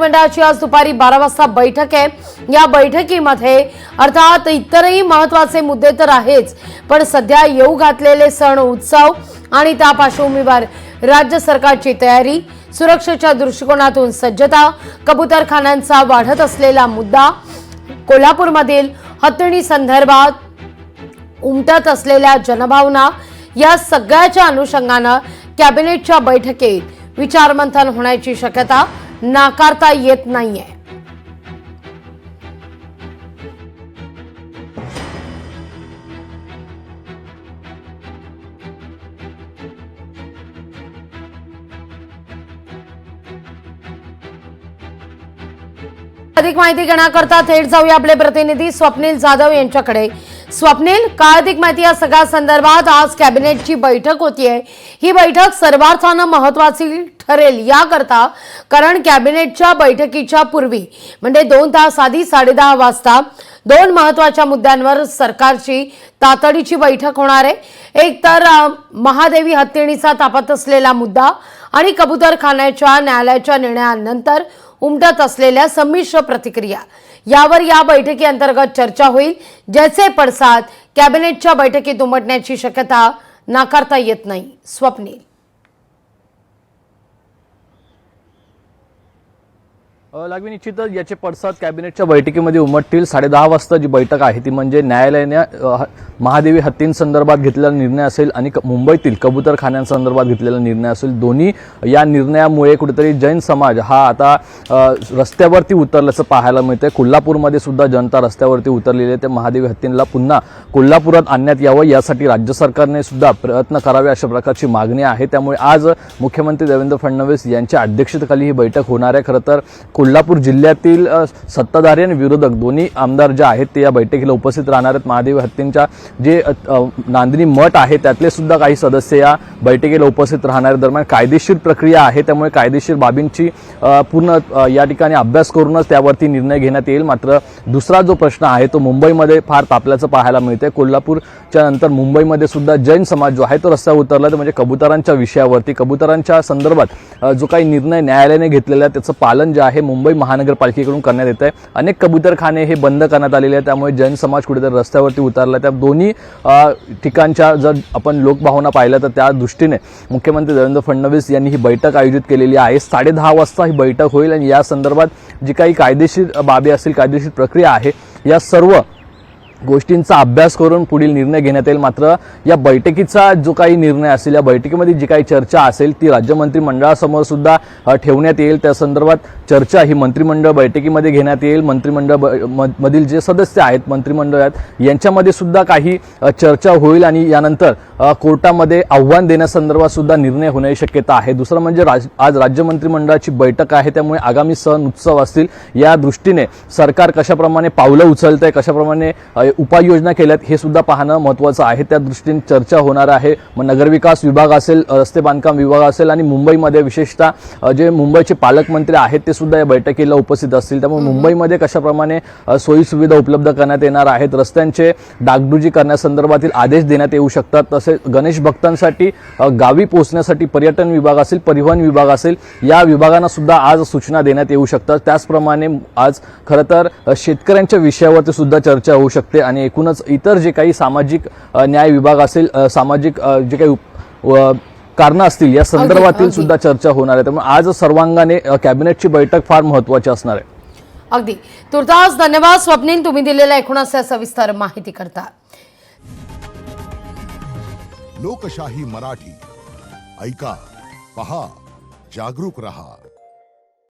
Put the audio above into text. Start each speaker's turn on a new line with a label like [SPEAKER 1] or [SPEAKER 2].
[SPEAKER 1] मंत्रिमंडळाची आज दुपारी 12 वाजता बैठक आहे। या बैठकीमध्ये अर्थात इतरही महत्त्वाचे मुद्दे तर आहेच, पण सध्या येऊ घातलेले सण उत्सव आणि त्या पार्श्वभूमीवर राज्य सरकारची तयारी, सुरक्षेच्या दृष्टिकोनातून सज्जता, कबूतरखान्यांचा वाढत असलेला मुद्दा, कोल्हापूरमधील हत्तीणी संदर्भात उमटत असलेल्या जनभावना, या सगळ्याच्या अनुषंगाने कॅबिनेटच्या बैठकीत विचारमंथन होण्याची शक्यता नाकारता येत नाहीये। अधिक माहिती घेण्याकरता थेट जाऊया आपले प्रतिनिधी स्वप्नील जाधव यांच्याकडे। स्वप्नील, काय अधिक माहिती या सगळ्या संदर्भात? आज कॅबिनेटची बैठक होतीये, ही बैठक सर्वार्थानं महत्त्वाची ठरेल याकरता, कारण कॅबिनेटच्या बैठकीच्या पूर्वी म्हणजे 2 तास आधी 10:30 वाजता 2 महत्त्वाच्या मुद्द्यांवर सरकारची तातडीची बैठक होणार आहे। एक तर महादेवी हत्तीणीचा तापत असलेला मुद्दा आणि कबूतरखान्याच्या न्यायालयाच्या निर्णयानंतर उमटत असलेल्या संमिश्र प्रतिक्रिया, यावर या बैठकी अंतर्गत चर्चा होईल, ज्याचे पडसाद कॅबिनेटच्या बैठकीत उमटण्याची शक्यता नाकारता येत नाही। स्वप्नील,
[SPEAKER 2] लागवी निश्चितच याचे पडसाद कॅबिनेटच्या बैठकीमध्ये उमटतील। 10:30 वाजता जी बैठक आहे ती म्हणजे न्यायालयाने महादेवी हत्तींसंदर्भात घेतलेला निर्णय असेल आणि मुंबईतील कबूतरखान्यांसंदर्भात घेतलेला निर्णय असेल। दोन्ही या निर्णयामुळे कुठेतरी जैन समाज हा आता रस्त्यावरती उतरल्याचं पाहायला मिळतंय। कोल्हापूरमध्ये सुद्धा जनता रस्त्यावरती उतरलेली आहे। ते महादेवी हत्तींना पुन्हा कोल्हापुरात आणण्यात यावं यासाठी राज्य सरकारने सुद्धा प्रयत्न करावे अशा प्रकारची मागणी आहे। त्यामुळे आज मुख्यमंत्री देवेंद्र फडणवीस यांच्या अध्यक्षतेखाली ही बैठक होणार आहे। खरं तर कोल्हापूर जिल्ह्यातील सत्ताधारी आणि विरोधक दोन्ही आमदार जे आहेत ते या बैठकीला उपस्थित राहणार आहेत। महादेवी हत्तींच्या जे नांदणी मठ आहे त्यातले सुद्धा काही सदस्य या बैठकीला उपस्थित राहणार। दरम्यान कायदेशीर प्रक्रिया आहे, त्यामुळे कायदेशीर बाबींची पूर्ण या ठिकाणी अभ्यास करूनच त्यावरती निर्णय घेण्यात येईल। मात्र दुसरा जो प्रश्न आहे तो मुंबईमध्ये फार तापल्याचं पाहायला मिळतंय। कोल्हापूरच्या नंतर मुंबईमध्ये सुद्धा जैन समाज जो आहे तो रस्त्यावर उतरला, म्हणजे कबुतरांच्या विषयावरती, कबुतरांच्या संदर्भात जो काही निर्णय न्यायालयाने घेतलेला आहे त्याचं पालन जे आहे मुंबई महानगरपालिकेकडून करण्यात येत आहे। अनेक कबूतरखाने हे बंद करण्यात आलेले आहेत, त्यामुळे जैन समाज कुठेतरी रस्त्यावरती उतरला। त्या दोन्ही ठिकाणच्या जर आपण लोकभावना पाहिल्या तर त्या दृष्टीने मुख्यमंत्री देवेंद्र फडणवीस यांनी ही बैठक आयोजित केलेली आहे। 10:30 वाजता ही बैठक होईल आणि या संदर्भात जी काही कायदेशीर बाबी असतील, कायदेशीर प्रक्रिया आहे, या सर्व गोष्टींचा अभ्यास करून पुढील निर्णय घेण्यात येईल। मात्र या बैठकीचा जो काही निर्णय असेल, या बैठकीमध्ये जी काही चर्चा असेल ती राज्य मंत्रिमंडळासमोर सुद्धा ठेवण्यात येईल। त्या संदर्भात चर्चा ही मंत्रिमंडळ बैठकीमध्ये घेण्यात येईल। मंत्रिमंडळ मधील जे सदस्य आहेत मंत्रिमंडळात यांच्यामध्ये सुद्धा काही चर्चा होईल आणि यानंतर कोर्टामध्ये आव्हान देण्यासंदर्भात सुद्धा निर्णय होण्याची शक्यता आहे। दुसरं म्हणजे आज राज्य मंत्रिमंडळाची बैठक आहे, त्यामुळे आगामी सण उत्सव असतील या दृष्टीने सरकार कशाप्रमाणे पावलं उचलतंय, कशाप्रमाणे उपाययोजना केल्यात हे सुद्धा पाहणं महत्त्वाचं आहे। त्या दृष्टीने चर्चा होणार आहे। मग नगरविकास विभाग असेल, रस्ते बांधकाम विभाग असेल आणि मुंबईमध्ये विशेषतः जे मुंबईचे पालकमंत्री आहेत ते सुद्धा या बैठकीला उपस्थित असतील। त्यामुळे मुंबईमध्ये कशाप्रमाणे सोयी सुविधा उपलब्ध करण्यात येणार आहेत, रस्त्यांचे डागडुजी करण्यासंदर्भातील आदेश देण्यात येऊ शकतात। तसेच गणेश भक्तांसाठी गावी पोहोचण्यासाठी पर्यटन विभाग असेल, परिवहन विभाग असेल, या विभागांना सुद्धा आज सूचना देण्यात येऊ शकतात। त्याचप्रमाणे आज खरं तर शेतकऱ्यांच्या विषयावरती सुद्धा चर्चा होऊ शकते आणि एकूणच इतर जे काही सामाजिक न्याय विभाग असेल, सामाजिक जे काही कारणं असतील या संदर्भातील सुद्धा चर्चा होणार आहे। त्यामुळे आज सर्वांगाने कॅबिनेटची बैठक फार महत्त्वाची असणार आहे।
[SPEAKER 1] अगदी तुर्तास धन्यवाद स्वप्नील, तुम्ही दिलेल्या एकूणच सविस्तर माहिती करता।
[SPEAKER 3] लोकशाही मराठी ऐका, पहा, जागरूक रहा।